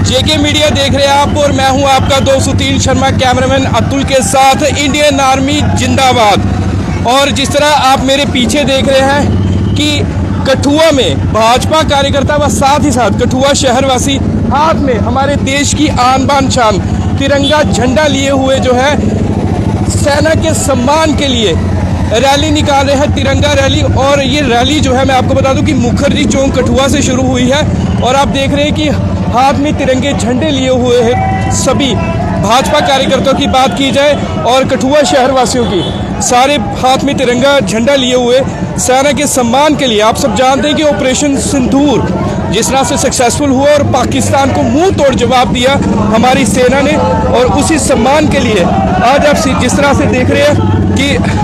जेके media देख रहे हैं आप और मैं हूं आपका दोस्त सुतीन शर्मा, कैमरामैन अतुल के साथ। इंडियन आर्मी जिंदाबाद। और जिस तरह आप मेरे पीछे देख रहे हैं कि कठुआ में भाजपा कार्यकर्ता व साथ ही साथ कठुआ शहरवासी हाथ में हमारे देश की आन बान शान तिरंगा झंडा लिए हुए जो है सेना के सम्मान के लिए रैली निकाल रहे हैं, तिरंगा रैली। और ये रैली जो है मैं आपको बता दूं कि मुखर्जी चौक कठुआ से शुरू हुई है और आप देख रहे हैं कि हाथ में तिरंगे झंडे लिए हुए हैं सभी भाजपा कार्यकर्ताओं की बात की जाए और कठुआ शहरवासियों की, सारे हाथ में तिरंगा झंडा लिए हुए सेना के सम्मान के लिए। आप सब जानते हैं कि ऑपरेशन सिंदूर जिस तरह से सक्सेसफुल हुआ और पाकिस्तान को मुंह तोड़ जवाब दिया हमारी सेना ने, और उसी सम्मान के लिए आज आप जिस तरह से देख रहे हैं कि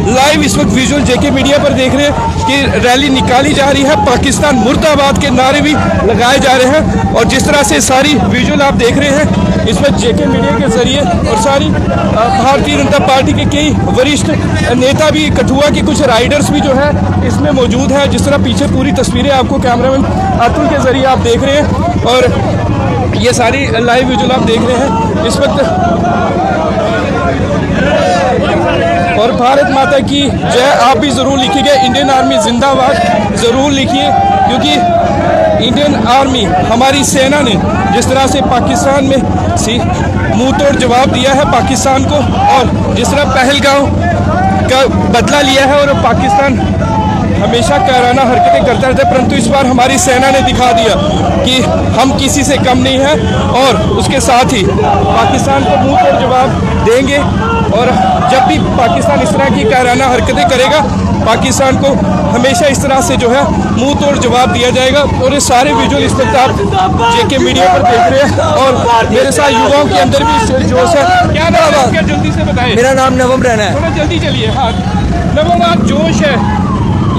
लाइव इस वक्त विजुअल जेके मीडिया पर देख रहे हैं कि रैली निकाली जा रही है, पाकिस्तान मुर्दाबाद के नारे भी लगाए जा रहे हैं। और जिस तरह से सारी विजुअल आप देख रहे हैं इस वक्त जेके मीडिया के जरिए, और सारी भारतीय जनता पार्टी के कई वरिष्ठ नेता भी, कठुआ के कुछ राइडर्स भी जो है इसमेम मौजूद है। जिस तरह पीछे पूरी तस्वीरें आपको कैमरामैन अतुल के जरिए आप देख रहे हैं और ये सारी लाइव विजुअल आप देख रहे हैं इस वक्त। और भारत माता की जय आप भी ज़रूर लिखिएगा, इंडियन आर्मी जिंदाबाद ज़रूर लिखिए, क्योंकि इंडियन आर्मी हमारी सेना ने जिस तरह से पाकिस्तान में मुंह तोड़ जवाब दिया है पाकिस्तान को, और जिस तरह पहलगाम का बदला लिया है, और पाकिस्तान हमेशा कायराना हरकतें करता रहता है, परंतु इस बार हमारी सेना ने दिखा दिया कि हम किसी से कम नहीं हैं। और उसके साथ ही पाकिस्तान को मुंह तोड़ जवाब देंगे, और जब भी पाकिस्तान इस तरह की कायराना हरकतें करेगा पाकिस्तान को हमेशा इस तरह से जो है मुंह तोड़ जवाब दिया जाएगा। और ये सारे विजुअल इस वक्त आप जेके मीडिया पर देख रहे हैं और मेरे साथ युवाओं के अंदर भी जोश है। क्या नाम है आपका, जल्दी से बताएं। मेरा नाम नवम रैना है। थोड़ा जल्दी चलिए। हाँ नवम, आप जोश है।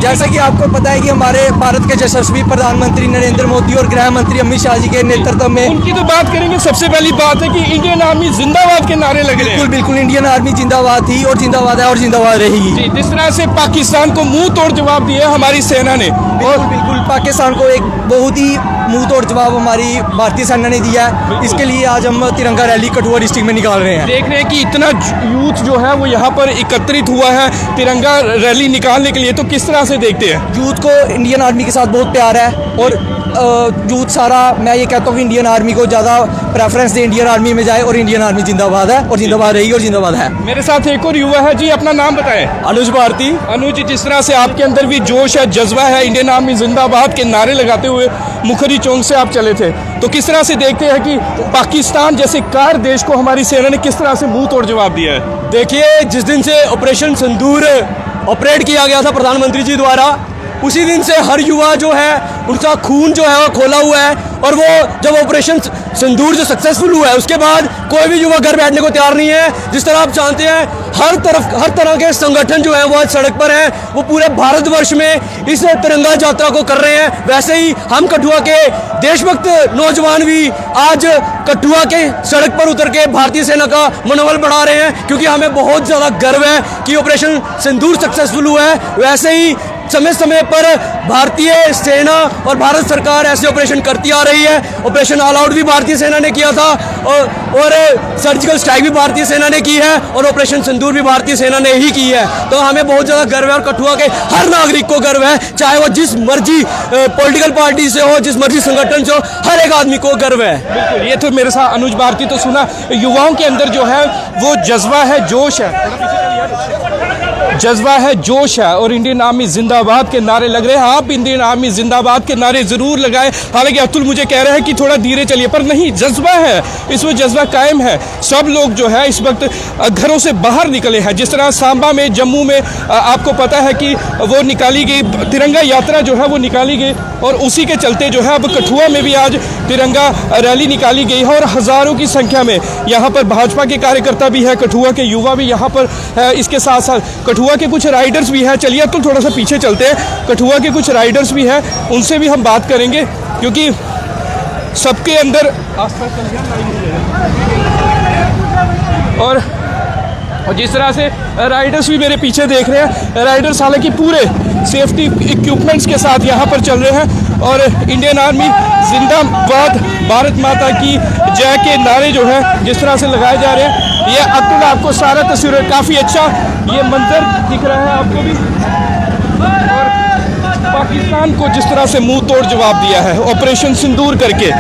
जैसा कि आपको पता है कि हमारे भारत के यशस्वी प्रधानमंत्री नरेंद्र मोदी और गृह मंत्री अमित शाह जी के नेतृत्व में, उनकी तो बात करेंगे। सबसे पहली बात है कि इंडियन आर्मी जिंदाबाद के नारे लग रहे हैं। बिल्कुल बिल्कुल, इंडियन आर्मी जिंदाबाद थी और जिंदाबाद है और जिंदाबाद रहेगी। जी, जिस तरह से पाकिस्तान को मुंह तोड़ जवाब दिया हमारी सेना ने, और बिल्कुल पाकिस्तान को एक बहुत ही मुंह तोड़ जवाब हमारी भारतीय सेना ने दिया है। इसके लिए आज हम तिरंगा रैली कठुआ डिस्ट्रिक्ट में निकाल रहे हैं। देख रहे हैं कि इतना यूथ जो है वो यहाँ पर एकत्रित हुआ है तिरंगा रैली निकालने के लिए, तो किस तरह से देखते हैं? यूथ को इंडियन आर्मी के साथ बहुत प्यार है, और यूथ सारा, मैं ये कहता हूँ कि इंडियन आर्मी को ज़्यादा प्रेफरेंस दे, इंडियन आर्मी में जाए, और इंडियन आर्मी जिंदाबाद है और जिंदाबाद रहेगी और जिंदाबाद है। मेरे साथ एक और युवा है जी, अपना नाम बताएं। अनुज भारती। अनुज, जिस तरह से आपके अंदर भी जोश है, जज्बा है, इंडियन आर्मी जिंदाबाद के नारे लगाते हुए मुखर्जी चौक से आप चले थे, तो किस तरह से देखते हैं कि पाकिस्तान जैसे कार देश को हमारी सेना ने किस तरह से मुंह तोड़ जवाब दिया है? देखिए, जिस दिन से ऑपरेशन सिंदूर ऑपरेट किया गया था प्रधानमंत्री जी द्वारा, उसी दिन से हर युवा जो है उनका खून जो है वो खोला हुआ है। और वो जब ऑपरेशन सिंदूर जो सक्सेसफुल हुआ है उसके बाद कोई भी युवा घर बैठने को तैयार नहीं है। जिस तरह आप जानते हैं हर तरह के संगठन जो है वो आज सड़क पर हैं, वो पूरे भारतवर्ष में इस तिरंगा यात्रा को कर रहे हैं। वैसे ही हम कठुआ के देशभक्त नौजवान भी आज कठुआ के सड़क पर उतर के भारतीय सेना का मनोबल बढ़ा रहे हैं, क्योंकि हमें बहुत ज़्यादा गर्व है कि ऑपरेशन सिंदूर सक्सेसफुल हुआ है। वैसे ही समय समय पर भारतीय सेना और भारत सरकार ऐसे ऑपरेशन करती आ रही है। ऑपरेशन ऑल आउट भी भारतीय सेना ने किया था, और सर्जिकल स्ट्राइक भी भारतीय सेना ने की है, और ऑपरेशन सिंदूर भी भारतीय सेना ने ही की है। तो हमें बहुत ज़्यादा गर्व है, और कठुआ के हर नागरिक को गर्व है, चाहे वो जिस मर्जी पॉलिटिकल पार्टी से हो, जिस मर्जी संगठन से हो, हर एक आदमी को गर्व है। बिल्कुल, ये तो मेरे साथ अनुज भारती तो सुना, युवाओं के अंदर जो है वो जज्बा है, जोश है, जज्बा है, जोश है, और इंडियन आर्मी जिंदाबाद के नारे लग रहे हैं। आप इंडियन आर्मी जिंदाबाद के नारे जरूर लगाएं। हालांकि अतुल मुझे कह रहे हैं कि थोड़ा धीरे चलिए, पर नहीं, जज्बा है, इसमें जज्बा कायम है। सब लोग जो है इस वक्त घरों से बाहर निकले हैं। जिस तरह सांबा में, जम्मू में आपको पता है कि वो निकाली गई तिरंगा यात्रा जो है वो निकाली गई, और उसी के चलते जो है अब कठुआ में भी आज तिरंगा रैली निकाली गई है, और हज़ारों की संख्या में यहाँ पर भाजपा के कार्यकर्ता भी है, कठुआ के युवा भी यहाँ पर है। इसके साथ साथ कठुआ के कुछ राइडर्स भी हैं। चलिए तो थोड़ा सा पीछे चलते हैं, कठुआ के कुछ राइडर्स भी हैं, उनसे भी हम बात करेंगे, क्योंकि सबके अंदर और जिस तरह से राइडर्स भी मेरे पीछे देख रहे हैं, राइडर्स हालांकि पूरे सेफ्टी इक्विपमेंट्स के साथ यहाँ पर चल रहे हैं, और इंडियन आर्मी जिंदाबाद, भारत माता की जय के नारे जो है जिस तरह से लगाए जा रहे हैं। ये अब्दुल आपको सारा तस्वीर काफ़ी अच्छा ये मंजर दिख रहा है आपको भी, और पाकिस्तान को जिस तरह से मुंह तोड़ जवाब दिया है ऑपरेशन सिंदूर करके,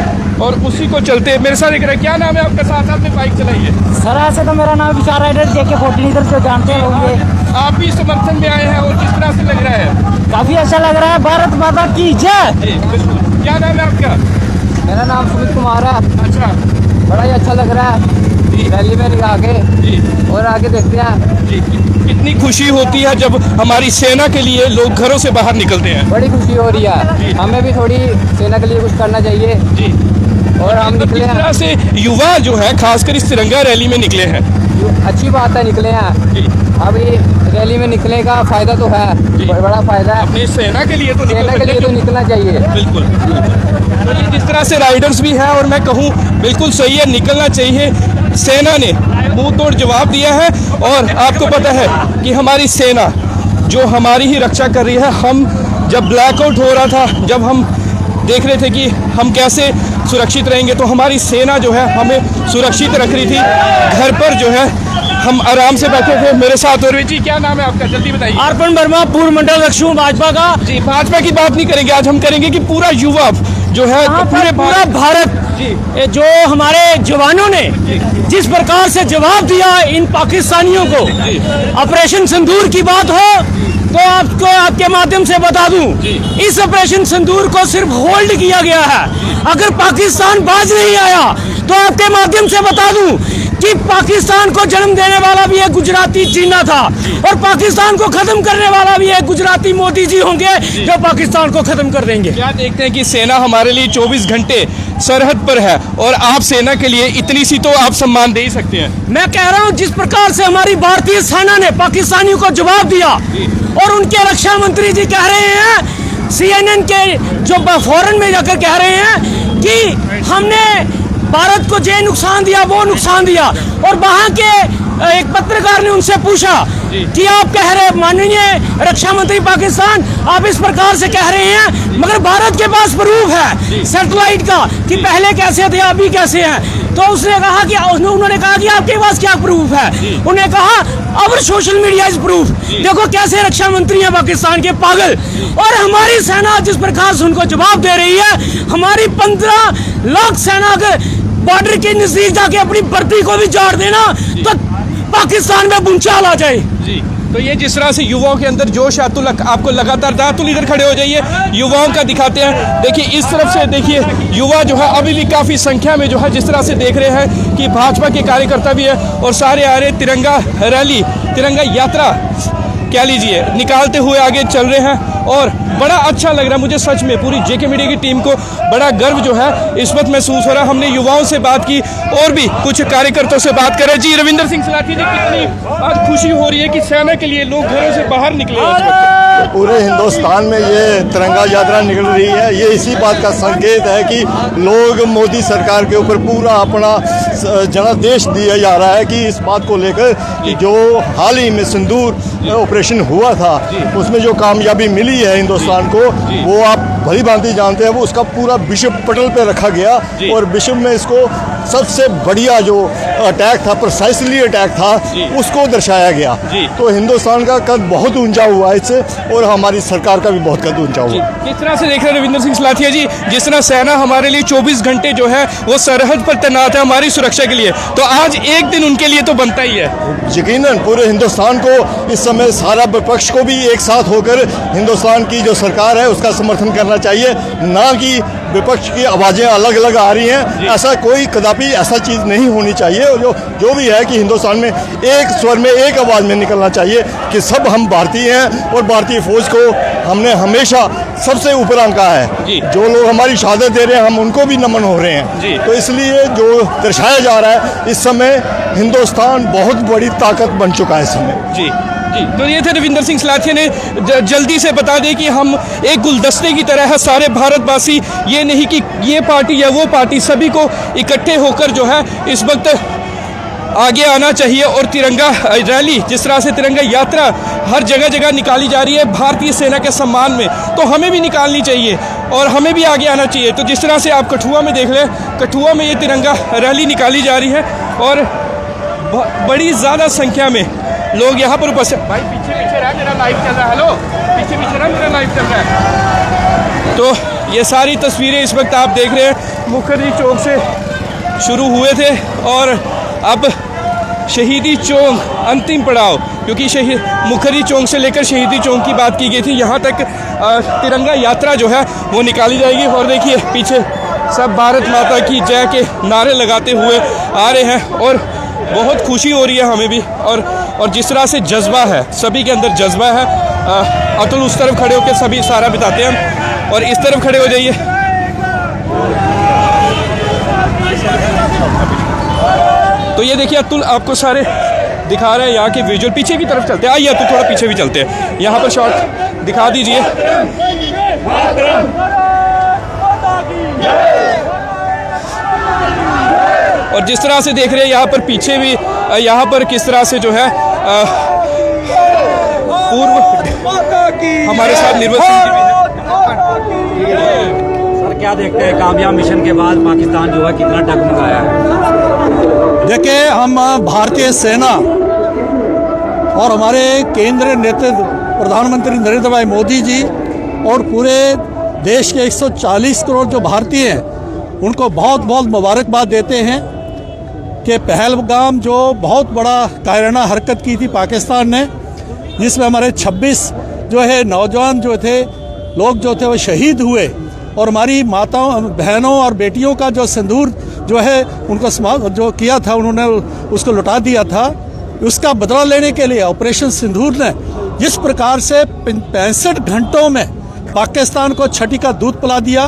और उसी को चलते मेरे साथ देख रहे हैं। क्या नाम है आपका? साथ में बाइक चलाइए। सर ऐसे तो मेरा नाम विशाल राइडर JK14 इधर जो जानते होंगे। आप भी समर्थन में आए हैं और किस तरह से लग रहा है? काफी अच्छा लग रहा है। भारत माता की जय। जी बिल्कुल। क्या नाम है आपका? मेरा नाम सुमित कुमार है। अच्छा बड़ा ही अच्छा लग रहा है रैली में आगे, जी, और आगे देखते हैं। जी कितनी खुशी होती है जब हमारी सेना के लिए लोग घरों से बाहर निकलते हैं। बड़ी खुशी हो रही है, हमें भी थोड़ी सेना के लिए कुछ करना चाहिए। जी, और हम तो निकले किस तरह हैं। से युवा जो है खासकर इस तिरंगा रैली में निकले हैं। अच्छी बात है, निकले हैं। जी, अभी रैली में निकलने का फायदा तो है, जी। बड़ा फायदा है। अपनी सेना के लिए तो निकल सेना के लिए तो निकलना चाहिए। बिल्कुल। तो ये जिस तरह से राइडर्स भी हैं, और मैं कहूँ बिल्कुल सही है, निकलना चाहिए। सेना ने मुंह तोड़ जवाब दिया है, और आपको पता है कि हमारी सेना जो हमारी ही रक्षा कर रही है। हम जब ब्लैकआउट हो रहा था, जब हम देख रहे थे कि हम कैसे सुरक्षित रहेंगे, तो हमारी सेना जो है हमें सुरक्षित रख रही थी। घर पर जो है हम आराम से बैठे थे। मेरे साथ और जी, क्या नाम है आपका? जल्दी बताइए। अर्पण वर्मा, पूर्व मंडल अध्यक्ष हूं भाजपा का। जी, भाजपा की बात नहीं करेंगे आज, हम करेंगे कि पूरा युवा जो है पूरा भारत, ये जो हमारे जवानों ने जिस प्रकार से जवाब दिया इन पाकिस्तानियों को, ऑपरेशन सिंदूर की बात हो तो आपको आपके माध्यम से बता दूं, इस ऑपरेशन सिंदूर को सिर्फ होल्ड किया गया है। अगर पाकिस्तान बाज नहीं आया तो आपके माध्यम से बता दूं कि पाकिस्तान को जन्म देने वाला भी एक गुजराती जीना था, और पाकिस्तान को खत्म करने वाला भी एक गुजराती मोदी जी होंगे जो पाकिस्तान को खत्म कर देंगे। क्या देखते हैं कि सेना हमारे लिए 24 घंटे सरहद पर है, और आप सेना के लिए इतनी सी तो आप सम्मान दे ही सकते हैं। मैं कह रहा हूं जिस प्रकार से हमारी भारतीय सेना ने पाकिस्तानियों को जवाब दिया, और उनके रक्षा मंत्री जी कह रहे हैं, CNN के जो फॉरेन में जाकर कह रहे हैं कि हमने भारत को जो नुकसान दिया वो नुकसान दिया, और वहां के एक पत्रकार ने उनसे पूछा कि आप कह रहे माननीय रक्षा मंत्री पाकिस्तान, आप इस प्रकार से कह रहे हैं, मगर भारत के पास प्रूफ है सैटेलाइट का कि पहले कैसे थे अभी कैसे हैं। तो उसने कहा कि उन्होंने कहा कि आपके पास क्या प्रूफ है? उन्होंने कहा अवर सोशल मीडिया इज प्रूफ। देखो कैसे रक्षा मंत्री हैं पाकिस्तान के, पागल। और हमारी सेना जिस प्रकार से उनको जवाब दे रही है, हमारी 15 लाख सेना अगर बॉर्डर के नजदीक जाके अपनी भर्ती को भी जाड़ देना तो पाकिस्तान में भूचाल आ जाए। जी, तो ये जिस तरह से युवाओं के अंदर जोश है, अतुल आपको लगातार दातुल इधर खड़े हो जाइए, युवाओं का दिखाते हैं। देखिए इस तरफ से देखिए युवा जो है अभी भी काफ़ी संख्या में जो है जिस तरह से देख रहे हैं कि भाजपा के कार्यकर्ता भी है, और सारे आ रहे तिरंगा रैली, तिरंगा यात्रा कह लीजिए निकालते हुए आगे चल रहे हैं, और बड़ा अच्छा लग रहा है मुझे सच में। पूरी JK मीडिया की टीम को बड़ा गर्व जो है इस वक्त महसूस हो रहा है। हमने युवाओं से बात की और भी कुछ कार्यकर्ताओं से बात करें। जी, रविंदर सिंह सलाथिया जी, कितनी आज खुशी हो रही है कि सेना के लिए लोग घरों से बाहर निकले हैं। पूरे हिंदुस्तान में ये तिरंगा यात्रा निकल रही है, ये इसी बात का संकेत है कि लोग मोदी सरकार के ऊपर पूरा अपना जनादेश दिया जा रहा है कि इस बात को लेकर कि जो हाल ही में सिंदूर ऑपरेशन हुआ था उसमें जो कामयाबी मिली है हिंदुस्तान को, वो आप भली भांति जानते हैं। वो उसका पूरा विश्व पटल पे रखा गया, और विश्व में इसको सबसे बढ़िया जो अटैक था, प्रिसाइसली अटैक था, उसको दर्शाया गया। तो हिंदुस्तान का कद बहुत ऊंचा हुआ इससे, और हमारी सरकार का भी बहुत कद ऊंचा हुआ। किस तरह से देख रहे हैं रविंदर सिंह सलाथिया जी, जिस तरह सेना हमारे लिए 24 घंटे जो है वो सरहद पर तैनात है हमारी सुरक्षा के लिए, तो आज एक दिन उनके लिए तो बनता ही है। यकीनन पूरे हिंदुस्तान को इस समय सारा विपक्ष को भी एक साथ होकर हिंदुस्तान की जो सरकार है उसका समर्थन करना चाहिए, ना कि विपक्ष की आवाज़ें अलग अलग आ रही हैं। ऐसा कोई कदापि ऐसा चीज़ नहीं होनी चाहिए। और जो भी है कि हिंदुस्तान में एक स्वर में एक आवाज़ में निकलना चाहिए कि सब हम भारतीय हैं, और भारतीय फौज को हमने हमेशा सबसे ऊपर आंका है। जो लोग हमारी शहादत दे रहे हैं हम उनको भी नमन हो रहे हैं। तो इसलिए जो दर्शाया जा रहा है इस समय, हिंदुस्तान बहुत बड़ी ताकत बन चुका है इस समय। जी, तो ये थे रविंदर सिंह सलाथिया ने जल्दी से बता दें कि हम एक गुलदस्ते की तरह है, सारे भारतवासी, ये नहीं कि ये पार्टी या वो पार्टी, सभी को इकट्ठे होकर जो है इस वक्त आगे आना चाहिए और तिरंगा रैली, जिस तरह से तिरंगा यात्रा हर जगह जगह निकाली जा रही है भारतीय सेना के सम्मान में, तो हमें भी निकालनी चाहिए और हमें भी आगे आना चाहिए। तो जिस तरह से आप कठुआ में देख लें, कठुआ में ये तिरंगा रैली निकाली जा रही है और बड़ी ज़्यादा संख्या में लोग यहाँ पर उपस्थित। भाई पीछे पीछे रहा, मेरा लाइव चल रहा है। हेलो, पीछे पीछे रहा, मेरा लाइव चल रहा है। तो ये सारी तस्वीरें इस वक्त आप देख रहे हैं, मुखर्जी चौक से शुरू हुए थे और अब शहीदी चौक अंतिम पड़ाव, क्योंकि मुखर्जी चौक से लेकर शहीदी चौक की बात की गई थी, यहाँ तक तिरंगा यात्रा जो है वो निकाली जाएगी। और देखिए पीछे सब भारत माता की जय के नारे लगाते हुए आ रहे हैं और बहुत खुशी हो रही है हमें भी। और जिस तरह से जज्बा है, सभी के अंदर जज्बा है। अतुल उस तरफ खड़े होकर सभी सारा बिताते हैं और इस तरफ खड़े हो जाइए। तो ये देखिए अतुल आपको सारे दिखा रहे हैं यहाँ के विजुअल। पीछे की तरफ चलते हैं, आइए अतुल थोड़ा पीछे भी चलते हैं, यहाँ पर शॉट दिखा दीजिए। और जिस तरह से देख रहे हैं यहाँ पर पीछे भी, यहाँ पर किस तरह से जो है पूर्व हमारे साथ निर्मल सिंह जी भी हैं। सर क्या देखते हैं कामयाब मिशन के बाद पाकिस्तान जो है कितना डगमगाया है? देखिए, हम भारतीय सेना और हमारे केंद्रीय नेतृत्व प्रधानमंत्री नरेंद्र भाई मोदी जी और पूरे देश के 140 करोड़ जो भारतीय हैं उनको बहुत बहुत मुबारकबाद देते हैं कि पहलगाम जो बहुत बड़ा कायराना हरकत की थी पाकिस्तान ने, जिसमें हमारे 26 जो है नौजवान जो थे लोग जो थे वो शहीद हुए और हमारी माताओं बहनों और बेटियों का जो सिंदूर जो है उनको जो किया था उन्होंने उसको लुटा दिया था, उसका बदला लेने के लिए ऑपरेशन सिंदूर ने जिस प्रकार से 65 घंटों में पाकिस्तान को छठी का दूध पिला दिया,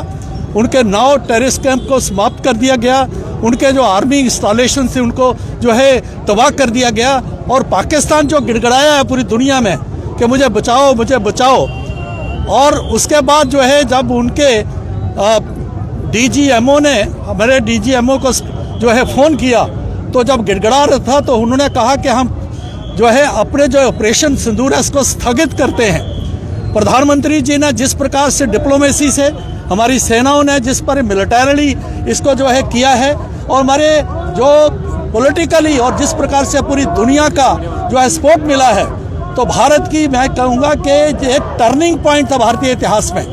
उनके 9 टेररिस्ट कैंप को समाप्त कर दिया गया, उनके जो आर्मी इंस्टॉलेशन थे उनको जो है तबाह कर दिया गया और पाकिस्तान जो गिड़गड़ाया है पूरी दुनिया में कि मुझे बचाओ मुझे बचाओ। और उसके बाद जो है जब उनके डीजीएमओ ने हमारे डीजीएमओ को जो है फ़ोन किया तो जब गिड़गड़ा रहा था तो उन्होंने कहा कि हम जो है अपने जो ऑपरेशन सिंदूर है इसको स्थगित करते हैं। प्रधानमंत्री जी ने जिस प्रकार से डिप्लोमेसी से हमारी सेनाओं ने जिस पर मिलिटरीली इसको जो है किया है और हमारे जो पॉलिटिकली और जिस प्रकार से पूरी दुनिया का जो है सपोर्ट मिला है, तो भारत की मैं कहूँगा कि एक टर्निंग पॉइंट था भारतीय इतिहास में।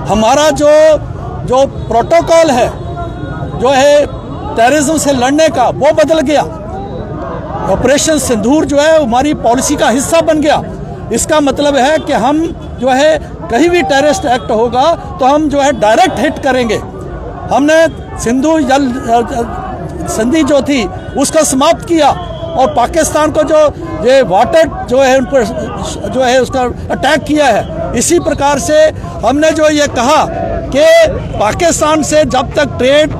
हमारा जो प्रोटोकॉल है जो है टेररिज्म से लड़ने का वो बदल गया। ऑपरेशन सिंदूर जो है हमारी पॉलिसी का हिस्सा बन गया। इसका मतलब है कि हम जो है कहीं भी टेररिस्ट एक्ट होगा तो हम जो है डायरेक्ट हिट करेंगे। हमने सिंधु जल संधि जो थी उसको समाप्त किया और पाकिस्तान को जो ये वाटर जो है उन पर जो है उसका अटैक किया है। इसी प्रकार से हमने जो ये कहा कि पाकिस्तान से जब तक ट्रेड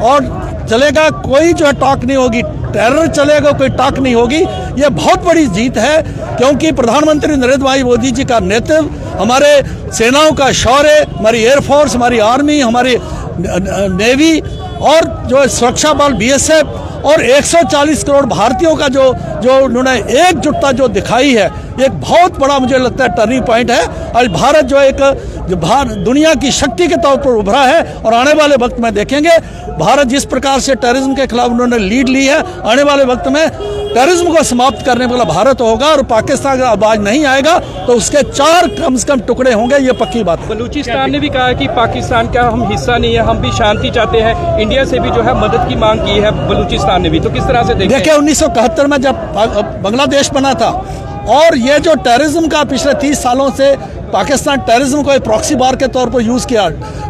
और चलेगा कोई जो है टॉक नहीं होगी, टेरर चलेगा कोई टॉक नहीं होगी। ये बहुत बड़ी जीत है क्योंकि प्रधानमंत्री नरेंद्र भाई मोदी जी का नेतृत्व, हमारे सेनाओं का शौर्य, हमारी एयरफोर्स, हमारी आर्मी, हमारी नेवी और जो सुरक्षा बल बीएसएफ और 140 करोड़ भारतीयों का जो उन्होंने एकजुटता जो दिखाई है, एक बहुत बड़ा मुझे लगता है टर्निंग पॉइंट है। आज भारत जो एक दुनिया की शक्ति के तौर पर उभरा है और आने वाले वक्त में देखेंगे भारत जिस प्रकार से टेररिज्म के खिलाफ उन्होंने लीड ली है, आने वाले वक्त में टेररिज्म को समाप्त करने वाला भारत होगा और पाकिस्तान का आवाज नहीं आएगा तो उसके 4 कम से कम टुकड़े होंगे, ये पक्की बात है। बलूचिस्तान ने भी कहा कि पाकिस्तान का हम हिस्सा नहीं है, हम भी शांति चाहते हैं। इंडिया से भी जो है मदद की मांग की है बलूचिस्तान ने भी, तो किस तरह से देखिए 1971 में जब बांग्लादेश बना था और ये जो टेररिज्म का पिछले 30 सालों से पाकिस्तान टेररिज्म को एक प्रॉक्सी बार के तौर पर यूज़ किया,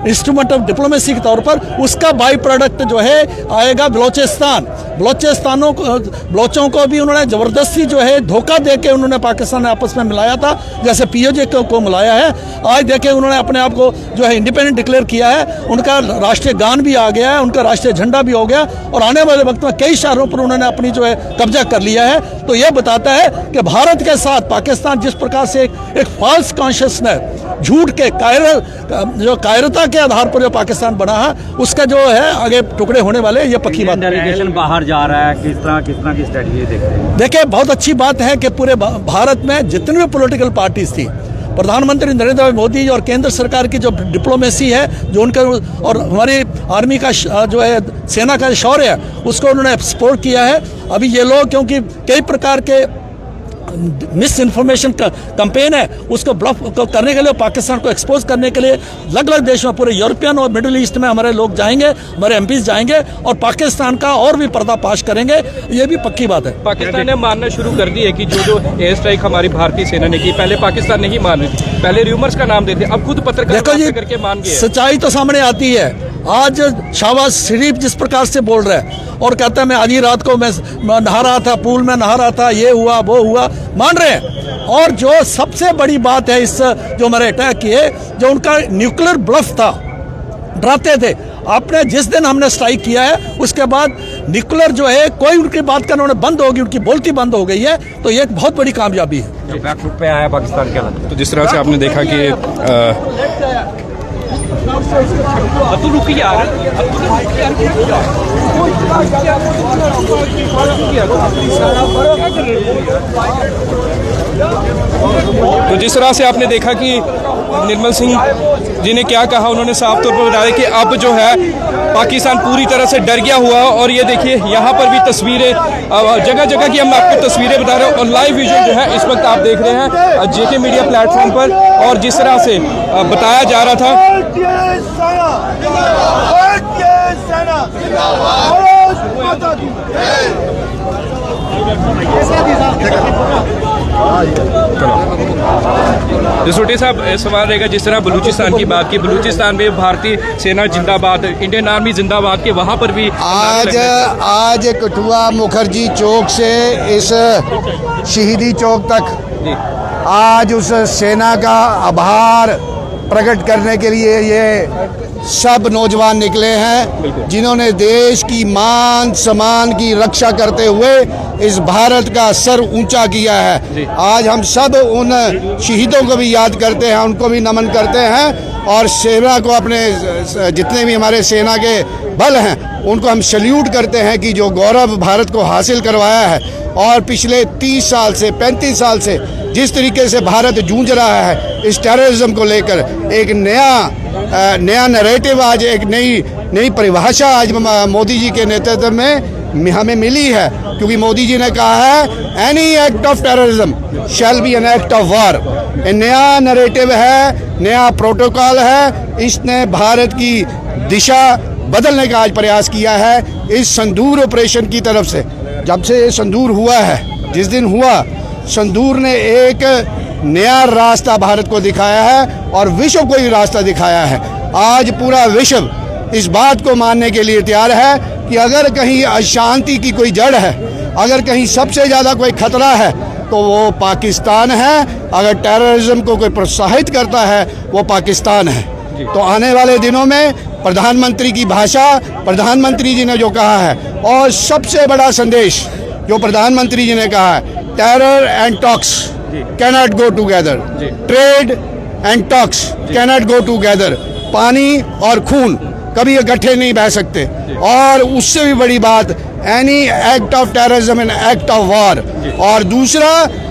इंस्ट्रूमेंट ऑफ डिप्लोमेसी के तौर पर, उसका बाई प्रोडक्ट जो है आएगा बलोचिस्तान। बलोचों को भी उन्होंने ज़बरदस्ती जो है धोखा दे के उन्होंने पाकिस्तान ने आपस में मिलाया था, जैसे पीओजे को मिलाया है। आज देखें उन्होंने अपने आप को जो है इंडिपेंडेंट डिक्लेयर किया है, उनका राष्ट्रीय गान भी आ गया है, उनका राष्ट्रीय झंडा भी हो गया और आने वाले वक्त में कई शहरों पर उन्होंने अपनी जो है कब्जा कर लिया है। तो यह बताता है कि भारत के साथ पाकिस्तान जिस प्रकार से एक फॉल्स कॉन्शियसनेस झूठ के कायरता के आधार पर जो पाकिस्तान बना है उसका जो है आगे टुकड़े होने वाले, ये पक्की बात है। डेलीगेशन बाहर जा रहा है, किस तरह की स्ट्रेटजी देख रहे हैं? देखिए, बहुत अच्छी बात है कि पूरे भारत में जितनी भी पॉलिटिकल पार्टीज थी, प्रधानमंत्री नरेंद्र भाई मोदी और केंद्र सरकार की जो डिप्लोमेसी है, जो उनका और हमारी आर्मी का जो है सेना का शौर्य है, उसको उन्होंने सपोर्ट किया है। अभी ये लोग क्योंकि कई प्रकार के मिस इन्फॉर्मेशन का कैंपेन है, उसको ब्लफ करने के लिए, पाकिस्तान को एक्सपोज करने के लिए अलग अलग देशों में, पूरे यूरोपियन और मिडिल ईस्ट में हमारे लोग जाएंगे, हमारे एमपीज जाएंगे और पाकिस्तान का और भी पर्दाफाश करेंगे, ये भी पक्की बात है। पाकिस्तान ने मानना शुरू कर दी है कि जो एयर स्ट्राइक हमारी भारतीय सेना ने की, पहले पाकिस्तान नहीं मान रही थी, पहले र्यूमर्स का नाम देते, अब खुद पत्रकार करके मान गए। सच्चाई तो सामने आती है। आज शहबाज शरीफ जिस प्रकार से बोल रहा है और कहता है मैं आधी रात को मैं नहा रहा था, पूल में नहा रहा था, ये हुआ वो हुआ, मान रहे हैं। और जो सबसे बड़ी बात है इस जो हमारे अटैक किए, जो उनका न्यूक्लियर ब्लफ था, डराते थे। आपने जिस दिन हमने स्ट्राइक किया है उसके बाद न्यूक्लियर जो है कोई उनकी बात करना बंद होगी, उनकी बोलती बंद हो गई है, तो ये एक बहुत बड़ी कामयाबी है। जो बैक फुट पे आया पाकिस्तान के हालात, तो जिस तरह से आपने देखा कि अतुल रुकी यार, तो जिस तरह से आपने देखा कि निर्मल सिंह जी ने क्या कहा, उन्होंने साफ तौर पर बताया कि अब जो है पाकिस्तान पूरी तरह से डर गया हुआ। और ये देखिए यहाँ पर भी तस्वीरें, जगह जगह की हम आपको तस्वीरें बता रहे हैं और लाइव विजुअल जो है इस वक्त आप देख रहे हैं जेके मीडिया प्लेटफॉर्म पर। और जिस तरह से बताया जा रहा था जसोटी साहब, सवाल रहेगा जिस तरह बलूचिस्तान की बात की, बलूचिस्तान में भारतीय सेना जिंदाबाद, इंडियन आर्मी जिंदाबाद के वहाँ पर भी आज कठुआ मुखर्जी चौक से इस शहीदी चौक तक आज उस सेना का आभार प्रकट करने के लिए ये सब नौजवान निकले हैं, जिन्होंने देश की मान सम्मान की रक्षा करते हुए इस भारत का सर ऊंचा किया है। आज हम सब उन शहीदों को भी याद करते हैं, उनको भी नमन करते हैं और सेना को, अपने जितने भी हमारे सेना के बल हैं उनको हम सल्यूट करते हैं कि जो गौरव भारत को हासिल करवाया है। और पिछले 30 साल से 35 साल से जिस तरीके से भारत जूझ रहा है इस टेररिज्म को लेकर, एक नया नैरेटिव, आज एक नई परिभाषा आज मोदी जी के नेतृत्व में हमें मिली है। क्योंकि मोदी जी ने कहा है any act of terrorism shall be an act of war. नया नैरेटिव है, नया प्रोटोकॉल है। इसने भारत की दिशा बदलने का आज प्रयास किया है इस संदूर ऑपरेशन की तरफ से। जब से ये संदूर हुआ है, जिस दिन हुआ, संदूर ने एक नया रास्ता भारत को दिखाया है और विश्व को ही रास्ता दिखाया है। आज पूरा विश्व इस बात को मानने के लिए तैयार है कि अगर कहीं अशांति की कोई जड़ है, अगर कहीं सबसे ज़्यादा कोई खतरा है तो वो पाकिस्तान है। अगर टेररिज्म को कोई प्रोत्साहित करता है वो पाकिस्तान है। तो आने वाले दिनों में प्रधानमंत्री की भाषा, प्रधानमंत्री जी ने जो कहा है, और सबसे बड़ा संदेश जो प्रधानमंत्री जी ने कहा है, terror and talks cannot go together, trade and talks cannot go together. पानी और खून कभी इकट्ठे नहीं बह सकते। और उससे भी बड़ी बात, any act of terrorism an act of war. और दूसरा,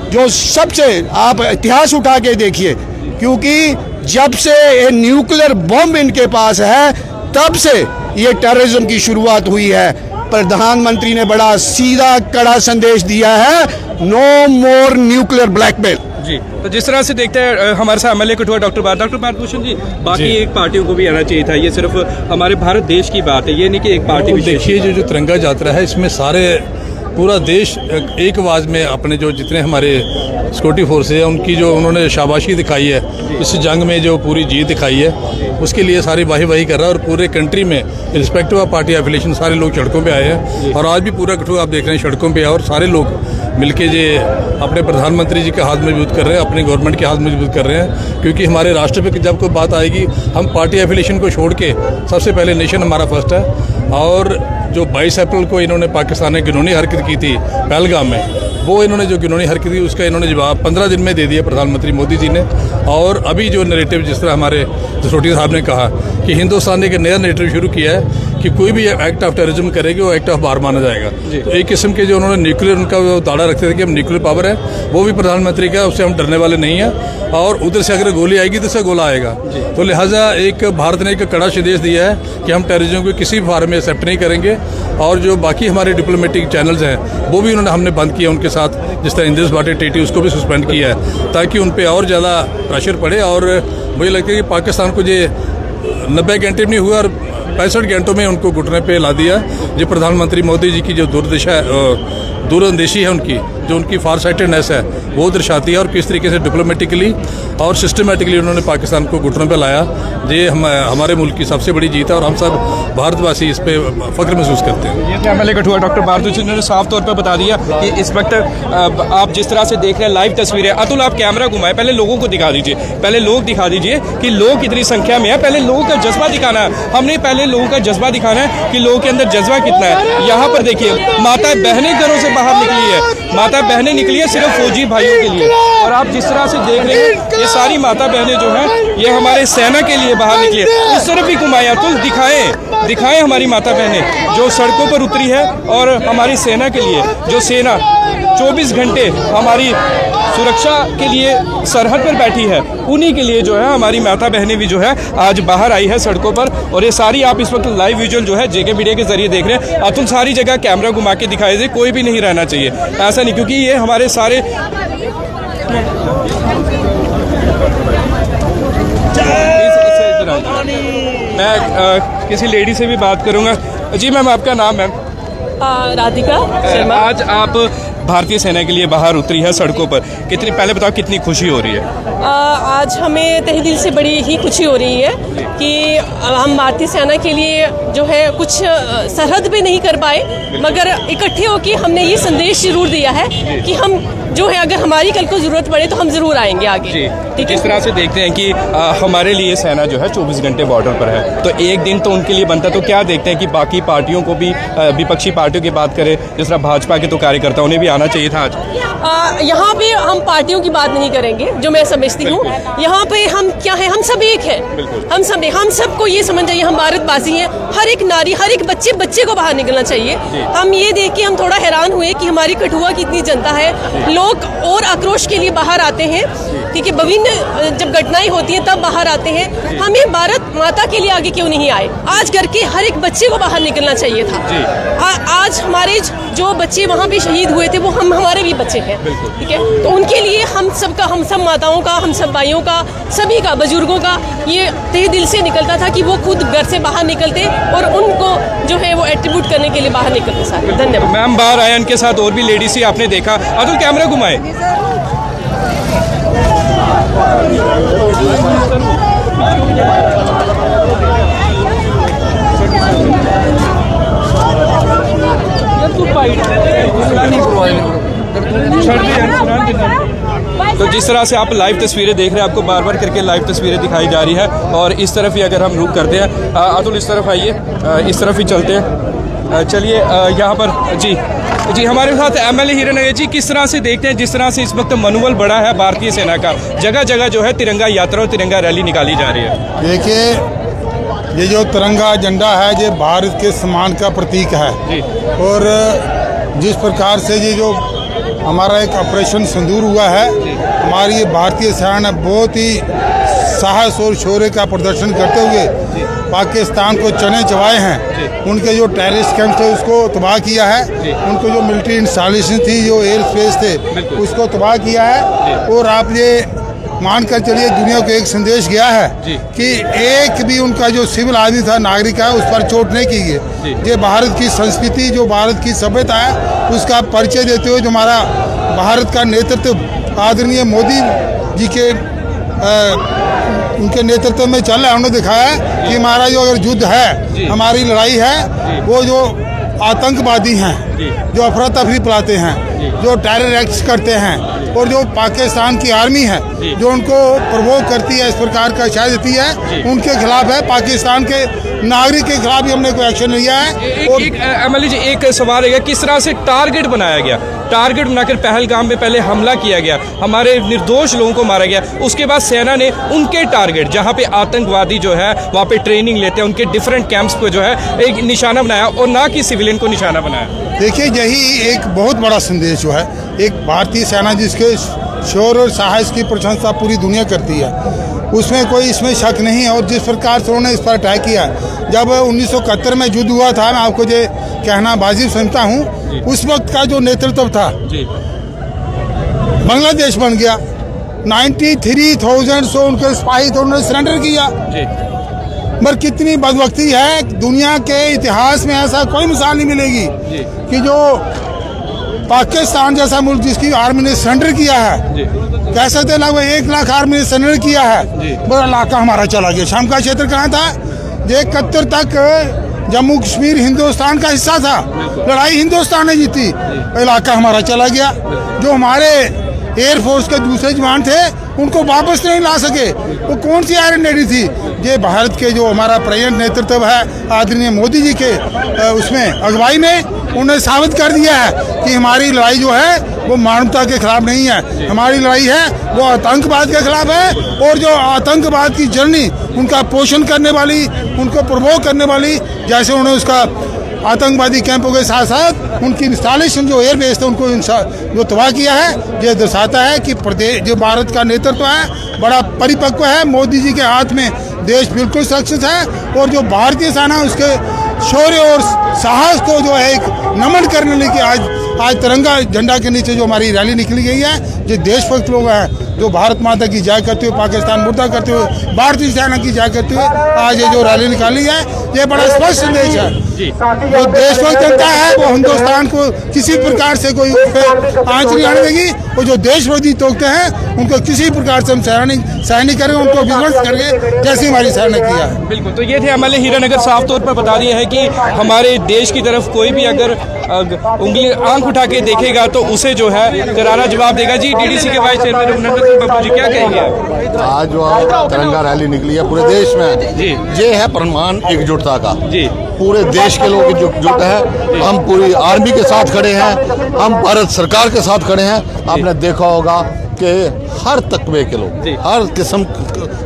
जो सबसे आप इतिहास उठा के देखिए, क्योंकि जब से ये न्यूक्लियर बॉम्ब इनके पास है तब से ये टेररिज्म की शुरुआत हुई है। प्रधानमंत्री ने बड़ा सीधा कड़ा संदेश दिया है, नो मोर न्यूक्लियर ब्लैकमेल। जी, तो जिस तरह से देखते हैं हमारे साथ एमएलए कठुआ डॉक्टर भारतभूषण जी, बाकी एक पार्टियों को भी आना चाहिए था। ये सिर्फ हमारे भारत देश की बात है, ये नहीं कि एक पार्टी भी। देखिए, जो तिरंगा यात्रा है, इसमें सारे पूरा देश एक आवाज़ में अपने जो जितने हमारे सिक्योरिटी फोर्सेज हैं उनकी जो उन्होंने शाबाशी दिखाई है, इस जंग में जो पूरी जीत दिखाई है, उसके लिए सारी वाही कर रहा है। और पूरे कंट्री में रिस्पेक्टिव ऑफ पार्टी एफिलिएशन सारे लोग सड़कों पे आए हैं। और आज भी पूरा कठुआ आप देख रहे हैं सड़कों पे, और सारे लोग मिलके जे अपने प्रधानमंत्री जी के हाथ मजबूत कर रहे हैं, अपने गवर्नमेंट के हाथ मजबूत कर रहे हैं। क्योंकि हमारे राष्ट्र पे जब कोई बात आएगी, हम पार्टी एफिलिएशन को छोड़ के सबसे पहले नेशन हमारा फर्स्ट है। और जो 22 अप्रैल को इन्होंने पाकिस्तान ने घिनौनी हरकत की थी पहलगाम में, वो इन्होंने जो घिनौनी हरकत की उसका इन्होंने जवाब 15 दिन में दे दिया प्रधानमंत्री मोदी जी ने। और अभी जो नैरेटिव जिस तरह हमारे जसरोटी साहब ने कहा कि हिंदुस्तान ने एक नया नैरेटिव शुरू किया है कि कोई भी एक्ट ऑफ टेररिज्म करेगी वो एक्ट ऑफ वार माना जाएगा। तो एक किस्म के जो उन्होंने न्यूक्लियर उनका वो दाड़ा रखते थे कि हम न्यूक्लियर पावर है, वो भी प्रधानमंत्री का, उससे हम डरने वाले नहीं हैं और उधर से अगर गोली आएगी तो उससे गोला आएगा। तो लिहाजा एक भारत ने एक कड़ा संदेश दिया है कि हम टेररिज्म को किसी भी फॉर्म में एक्सेप्ट नहीं करेंगे। और जो बाकी हमारे डिप्लोमेटिक चैनल्स हैं वो भी हमने बंद किया उनके साथ, जिस तरह इंद्रस बाटे टीटी उसको भी सस्पेंड किया है ताकि उन पर और ज़्यादा प्रेशर पड़े। और मुझे लगता है कि पाकिस्तान को ये 90 घंटे में नहीं हुआ और 65 घंटों में उनको घुटने पे ला दिया। जो प्रधानमंत्री मोदी जी की जो दूरअंदेशी है उनकी, जो उनकी फार साइटेडनेस है वो दर्शाती है और किस तरीके से डिप्लोमेटिकली और सिस्टमेटिकली उन्होंने पाकिस्तान को घुटनों पे लाया। ये हमारे मुल्क की सबसे बड़ी जीत है और हम सब भारतवासी इस पे फख्र महसूस करते हैं। ये MLA कठुआ डॉक्टर भारद्वाज ने साफ तौर पर बता दिया कि इस वक्त आप जिस तरह से देख रहे हैं लाइव तस्वीरें। अतुल आप कैमरा घुमाए, पहले लोगों को दिखा दीजिए, पहले लोग दिखा दीजिए कि लोग कितनी संख्या में है। पहले लोगों का जज्बा दिखाना है, हमने पहले लोगों का जज्बा दिखाना है कि लोगों के अंदर जज्बा कितना है। यहाँ पर देखिए माता बहनें घरों से बाहर निकली है, माता बहनें निकली है सिर्फ फौजी भाइयों के लिए। और आप जिस तरह से देख रहे हैं ये सारी माता बहनें जो हैं ये हमारे सेना के लिए बाहर निकली है। उस तरफ भी घुमाएं अतुल, दिखाएं हमारी माता बहनें जो सड़कों पर उतरी है और हमारी सेना के लिए, जो सेना 24 घंटे हमारी सुरक्षा के लिए सरहद पर बैठी है, उन्हीं के लिए जो है हमारी माता बहनें भी जो है आज बाहर आई है सड़कों पर। और ये सारी आप इस वक्त लाइव विजुअल जो है जेके मीडिया के जरिए देख रहे हैं। अतुल सारी जगह कैमरा घुमा के दिखाए दे, कोई भी नहीं रहना चाहिए, ऐसा नहीं, क्योंकि ये हमारे सारे मैं किसी लेडी से भी बात करूंगा। जी मैम, आपका नाम है? राधिका शर्मा। आज आप भारतीय सेना के लिए बाहर उतरी है सड़कों पर, कितनी, पहले बताओ कितनी खुशी हो रही है? आज हमें तहे दिल से बड़ी ही खुशी हो रही है कि हम भारतीय सेना के लिए जो है कुछ सरहद भी नहीं कर पाए, मगर इकट्ठे होकर हमने ये संदेश जरूर दिया है कि हम जो है अगर हमारी कल को जरूरत पड़े तो हम जरूर आएंगे आगे। ठीक है, जिस तरह से देखते हैं कि हमारे लिए सेना जो है 24 घंटे बॉर्डर पर है, तो एक दिन तो उनके लिए बनता, तो क्या देखते हैं कि बाकी पार्टियों को भी, विपक्षी पार्टियों की बात करें, जिस तरह भाजपा के तो कार्यकर्ता, उन्हें भी आना चाहिए था आज। यहाँ पे हम पार्टियों की बात नहीं करेंगे, जो मैं समझती हूँ। यहाँ पे हम क्या है, हम सब एक हैं, हम सबको ये समझ जाइए हम भारतवासी हैं। हर एक नारी, हर एक बच्चे को बाहर निकलना चाहिए। हम ये देख के हम थोड़ा हैरान हुए कि हमारी कठुआ की इतनी जनता है, लोग और आक्रोश के लिए बाहर आते हैं। ठीक है, विभिन्न जब घटनाएं होती हैं तब बाहर आते हैं। हमें भारत माता के लिए आगे क्यों नहीं आए? आज करके हर एक बच्चे को बाहर निकलना चाहिए था। आज हमारे जो बच्चे वहाँ पे शहीद हुए थे वो हमारे भी बच्चे हैं। ठीक है, तो उनके लिए हम सब माताओं का, हम सब भाइयों का, सभी का, बुजुर्गों का ये तहे दिल से निकलता था कि वो खुद घर से बाहर निकलते और उनको जो है वो एट्रीब्यूट करने के लिए बाहर निकलते सारे। धन्यवाद। मैम बाहर आए, उनके साथ और भी लेडीज ही आपने देखा। अतुल कैमरा घुमाए। तो जिस तरह से आप लाइव तस्वीरें देख रहे हैं, आपको बार बार करके लाइव तस्वीरें दिखाई जा रही है। और इस तरफ ही अगर हम रुक करते हैं, अतुल इस तरफ आइए, इस तरफ ही चलते हैं। चलिए यहाँ पर जी हमारे साथ MLA हिरन है जी। किस तरह से देखते हैं, जिस तरह से इस वक्त मनोबल बढ़ा है भारतीय सेना का, जगह जगह जो है तिरंगा यात्रा और तिरंगा रैली निकाली जा रही है। देखिए, ये जो तिरंगा झंडा है ये भारत के सम्मान का प्रतीक है जी। और जिस प्रकार से ये जो हमारा एक ऑपरेशन सिंदूर हुआ है, हमारी ये भारतीय सेना ने बहुत ही साहस और शौर्य का प्रदर्शन करते हुए पाकिस्तान को चने चबाए हैं। उनके जो टेररिस्ट कैंप थे उसको तबाह किया है, उनको जो मिलिट्री इंस्टॉलेशन थी, जो एयर स्पेस थे, उसको तबाह किया है। और आप ये मानकर चलिए दुनिया को एक संदेश गया है कि एक भी उनका जो सिविल आदमी था, नागरिक है, उस पर चोट नहीं की गई। ये भारत की संस्कृति, जो भारत की सभ्यता है, उसका परिचय देते हुए जो हमारा भारत का नेतृत्व आदरणीय मोदी जी के उनके नेतृत्व में चल रहा है, उन्होंने दिखाया है कि हमारा जो अगर युद्ध है, हमारी लड़ाई है, वो जो आतंकवादी हैं, जो अफरा तफरी फैलाते हैं, जो टेरर एक्ट्स करते हैं, और जो पाकिस्तान की आर्मी है जो उनको प्रवोक करती है, इस प्रकार का शायद देती है, उनके खिलाफ है। पाकिस्तान के नागरिक के खिलाफ भी हमने कोई एक्शन नहीं लिया है। और एमएलए जी एक सवाल है, किस तरह से टारगेट बनाया गया, टारगेट बनाकर पहलगाम में पहले हमला किया गया, हमारे निर्दोष लोगों को मारा गया, उसके बाद सेना ने उनके टारगेट जहां पे आतंकवादी जो है वहां पे ट्रेनिंग लेते हैं उनके डिफरेंट कैंप्स को जो है एक निशाना बनाया और ना कि सिविलियन को निशाना बनाया। देखिए यही एक बहुत बड़ा संदेश जो है, एक भारतीय सेना जिसके शौर्य और साहस की प्रशंसा पूरी दुनिया करती है, उसमें कोई इसमें शक नहीं है। और जिस प्रकार से उन्होंने इस पर अटैक किया, जब 1971 में युद्ध हुआ था, मैं आपको ये कहना वाजिब समझता हूँ, उस वक्त का जो नेतृत्व था बांग्लादेश बन गया, 93,000 उनके सिपाही थे, उन्होंने सरेंडर किया। मगर कितनी बदबख्ती है, दुनिया के इतिहास में ऐसा कोई मिसाल नहीं मिलेगी कि जो पाकिस्तान जैसा मुल्क जिसकी आर्मी ने सरेंडर किया है, कह सकते हैं लगभग 1 लाख आर्मी ने सरेंडर किया है, बड़ा इलाका हमारा चला गया। शाम का क्षेत्र कहाँ था? ये 71 तक जम्मू कश्मीर हिंदुस्तान का हिस्सा था, लड़ाई हिंदुस्तान ने जीती, इलाका हमारा चला गया। जो हमारे एयरफोर्स के दूसरे जवान थे उनको वापस नहीं ला सके, वो कौन सी आयरन लेडी थी? ये भारत के जो हमारा प्रेजेंट नेतृत्व है आदरणीय मोदी जी के उसमें अगुवाई में उन्होंने साबित कर दिया है कि हमारी लड़ाई जो है वो मानवता के खिलाफ नहीं है, हमारी लड़ाई है वो आतंकवाद के खिलाफ है। और जो आतंकवाद की जर्नी उनका पोषण करने वाली, उनको प्रमोट करने वाली, जैसे उन्होंने उसका आतंकवादी कैंपों के साथ साथ उनकी इंस्टॉलेशन जो एयरबेस थे उनको जो तबाह किया है, ये दर्शाता है कि प्रदेश जो भारत का नेतृत्व है बड़ा परिपक्व है। मोदी जी के हाथ में देश बिल्कुल सुरक्षित है और जो भारतीय सेना उसके शौर्य और साहस को जो है एक नमन करने के आज तिरंगा झंडा के नीचे जो हमारी रैली निकली गई है, जो देशभक्त लोग हैं जो भारत माता की जय करते हुए, पाकिस्तान मुर्दा करते हुए, भारतीय सेना की जय करते हुए आज ये जो रैली निकाली है, ये बड़ा स्पष्ट संदेश है। जो देशभक्त जनता है वो हिंदुस्तान को किसी प्रकार से कोई आंच नहीं आने देगी, वो जो देशविरोधी तोड़ते हैं उनको किसी प्रकार से हम सहन नहीं करेंगे, उनको विध्वंस करेंगे जैसे हमारी सेना ने किया है। बिल्कुल, तो ये थे एमएलए हीरानगर साफ तौर पर बता दिए हैं कि हमारे देश की तरफ कोई भी अगर उंगली आंख उठा के देखेगा तो उसे जो है करारा जवाब देगा। जी डीडीसी के वाइस चेयरमैन रघुनंदन बाबू जी क्या कहेंगे? आज जो तिरंगा रैली निकली है पूरे देश में जी, ये है प्रमाण एकजुटता का जी, पूरे देश के लोग एकजुट है, हम पूरी आर्मी के साथ खड़े हैं, हम भारत सरकार के साथ खड़े हैं। आपने देखा होगा कि हर तकबे के लोग, हर किस्म,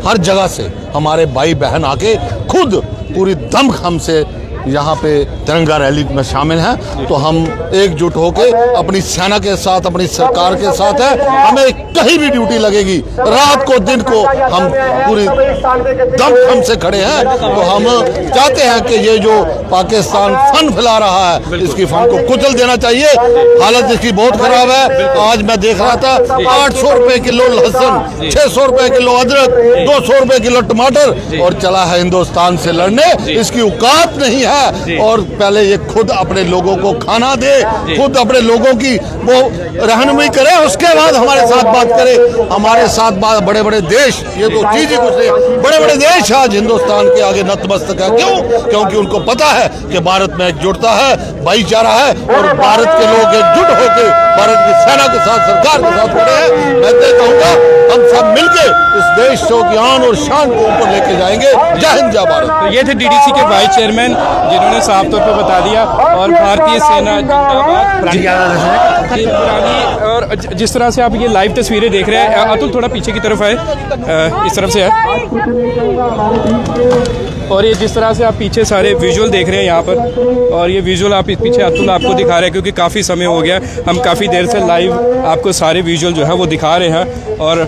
हर जगह से हमारे भाई बहन आके खुद पूरी दम हमसे यहाँ पे तिरंगा रैली में शामिल हैं। तो हम एकजुट होके अपनी सेना के साथ, अपनी सरकार के साथ है, हमें कहीं भी ड्यूटी लगेगी, रात को दिन को हम पूरी दम से खड़े हैं। तो हम चाहते हैं कि ये जो पाकिस्तान फन फैला रहा है इसकी फन को कुचल देना चाहिए। हालत इसकी बहुत खराब है। आज मैं देख रहा था 800 रुपए किलो लहसुन, 600 रुपए किलो अदरक, 200 रुपए किलो टमाटर और चला है हिंदुस्तान से लड़ने। इसकी औकात नहीं है और पहले ये खुद अपने लोगों को खाना दे, खुद अपने लोगों की वो रहनुमाई करे, उसके बाद हमारे साथ बात करे। हमारे साथ बात बड़े बड़े देश, ये तो चीज ही कुछ नहीं, बड़े बड़े देश आज हिंदुस्तान के आगे नतमस्तक है। क्यों? क्योंकि उनको पता है कि भारत में एकजुटता है, भाईचारा है और भारत के लोग एकजुट होकर भारत की सेना के साथ, सरकार के साथ खड़े हैं। मैं तो कहूँगा हम सब मिलके इस देश की आन और शान को ऊपर लेके जाएंगे। जय हिंद, जय भारत। तो ये थे डीडीसी के वाइस चेयरमैन जिन्होंने साफ तौर पर बता दिया। और भारतीय सेना जिंदाबाद, और जिस तरह से आप ये लाइव तस्वीरें देख रहे हैं, अतुल थोड़ा पीछे की तरफ है, इस तरफ से है, और ये जिस तरह से आप पीछे सारे विजुअल देख रहे हैं यहाँ पर, और ये विजुअल आप पीछे अतुल आपको दिखा रहे हैं क्योंकि काफ़ी समय हो गया, हम काफ़ी देर से लाइव आपको सारे विजुअल जो है वो दिखा रहे हैं और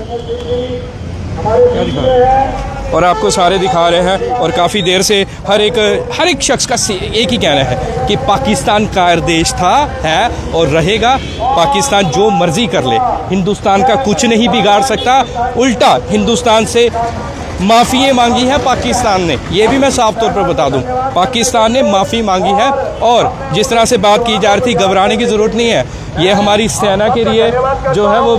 और आपको सारे दिखा रहे हैं। और काफ़ी देर से हर एक शख्स का एक ही कहना है कि पाकिस्तान कायर देश था, है और रहेगा। पाकिस्तान जो मर्जी कर ले, हिंदुस्तान का कुछ नहीं बिगाड़ सकता। उल्टा हिंदुस्तान से माफ़ी मांगी है पाकिस्तान ने, ये भी मैं साफ तौर पर बता दूं, पाकिस्तान ने माफ़ी मांगी है। और जिस तरह से बात की जा रही थी, घबराने की ज़रूरत नहीं है। ये हमारी सेना के लिए जो है वो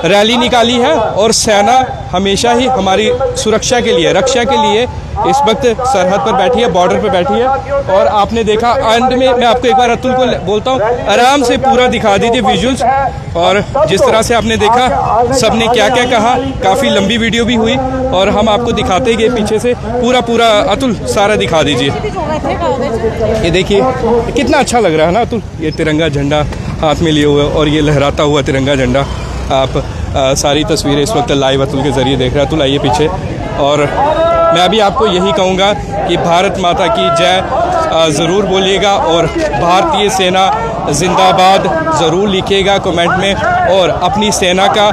रैली निकाली है और सेना हमेशा ही हमारी सुरक्षा के लिए, रक्षा के लिए इस वक्त सरहद पर बैठी है, बॉर्डर पर बैठी है। और आपने देखा एंड में, मैं आपको एक बार अतुल को बोलता हूँ आराम से पूरा दिखा दीजिए विजुअल्स, और जिस तरह से आपने देखा सबने क्या क्या कहा, काफ़ी लंबी वीडियो भी हुई और हम आपको दिखाते गए पीछे से पूरा अतुल सारा दिखा दीजिए। ये देखिए कितना अच्छा लग रहा है ना अतुल, ये तिरंगा झंडा हाथ में लिए हुए और ये लहराता हुआ तिरंगा झंडा। आप सारी तस्वीरें इस वक्त लाइव अतुल के ज़रिए देख रहे हैं। अतुल आइए पीछे, और मैं अभी आपको यही कहूँगा कि भारत माता की जय ज़रूर बोलिएगा और भारतीय सेना जिंदाबाद ज़रूर लिखिएगा कमेंट में, और अपनी सेना का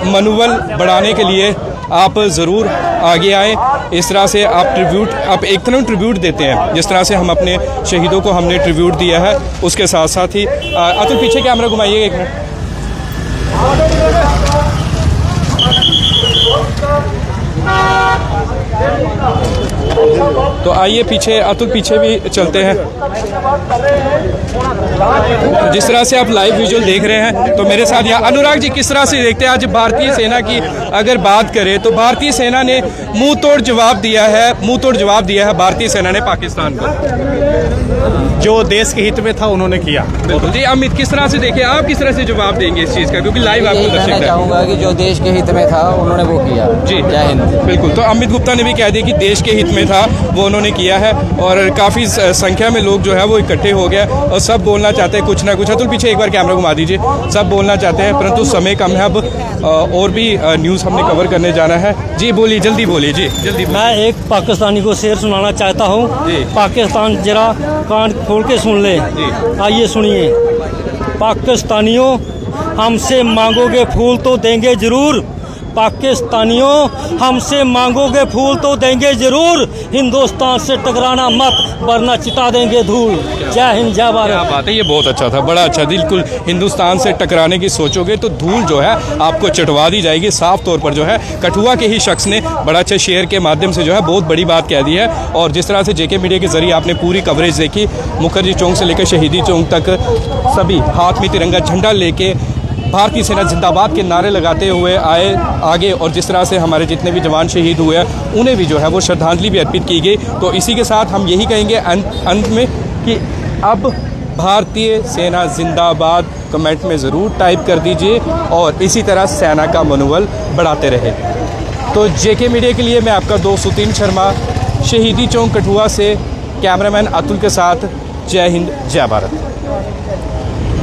मनोबल बढ़ाने के लिए आप ज़रूर आगे आएँ। इस तरह से आप एक तरह ट्रिब्यूट देते हैं, जिस तरह से हम अपने शहीदों को हमने ट्रिब्यूट दिया है, उसके साथ साथ ही अतुल पीछे कैमरा घुमाइएगा एक मिनट। तो आइए पीछे, अतुल पीछे भी चलते हैं। जिस तरह से आप लाइव विजुअल देख रहे हैं, तो मेरे साथ यहाँ अनुराग जी किस तरह से देखते हैं आज भारतीय सेना की अगर बात करें तो भारतीय सेना ने मुंह तोड़ जवाब दिया है भारतीय सेना ने पाकिस्तान को, जो देश के हित में था उन्होंने किया। बिल्कुल जी। अमित किस तरह से देखे आप, किस तरह से जवाब देंगे इस चीज़ का, क्योंकि लाइव आपको दर्शक कहना चाहूँगा कि जो देश के हित में था उन्होंने वो किया जी। जय हिंद। बिल्कुल, तो अमित गुप्ता ने भी कह दिया कि देश के हित में था वो उन्होंने किया है, और काफ़ी संख्या में लोग जो है वो इकट्ठे हो गए और सब बोलना चाहते हैं कुछ ना कुछ। अतुल पीछे एक बार कैमरा घुमा दीजिए। सब बोलना चाहते हैं परंतु समय कम है, अब और भी न्यूज़ हमने कवर करने जाना है। जी बोलिए, जल्दी बोलिए जी, जल्दी बोलिए। मैं एक पाकिस्तानी को शेर सुनाना चाहता हूँ। पाकिस्तान जरा कान खोल के सुन ले। आइए सुनिए। पाकिस्तानियों, हमसे मांगोगे फूल तो देंगे जरूर। पाकिस्तानियों, हमसे मांगोगे फूल तो देंगे जरूर। हिंदुस्तान से टकराना मत, वरना चिता देंगे धूल। जय हिंद, जय भारत। क्या बात है, ये बहुत अच्छा था, बड़ा अच्छा। बिल्कुल, हिंदुस्तान से टकराने की सोचोगे तो धूल जो है आपको चटवा दी जाएगी। साफ तौर पर जो है कठुआ के ही शख्स ने बड़ा अच्छे शेयर के माध्यम से जो है बहुत बड़ी बात कह दी है। और जिस तरह से जेके मीडिया के जरिए आपने पूरी कवरेज देखी, मुखर्जी चौक से लेकर शहीदी चौक तक सभी हाथ में तिरंगा झंडा लेके भारतीय सेना जिंदाबाद के नारे लगाते हुए आए आगे, और जिस तरह से हमारे जितने भी जवान शहीद हुए हैं उन्हें भी जो है वो श्रद्धांजलि भी अर्पित की गई। तो इसी के साथ हम यही कहेंगे अंत में कि अब भारतीय सेना जिंदाबाद कमेंट में ज़रूर टाइप कर दीजिए और इसी तरह सेना का मनोबल बढ़ाते रहे। तो जेके मीडिया के लिए मैं आपका दोस्त सुतीन शर्मा, शहीदी चौक कठुआ से कैमरामैन अतुल के साथ। जय हिंद, जय भारत।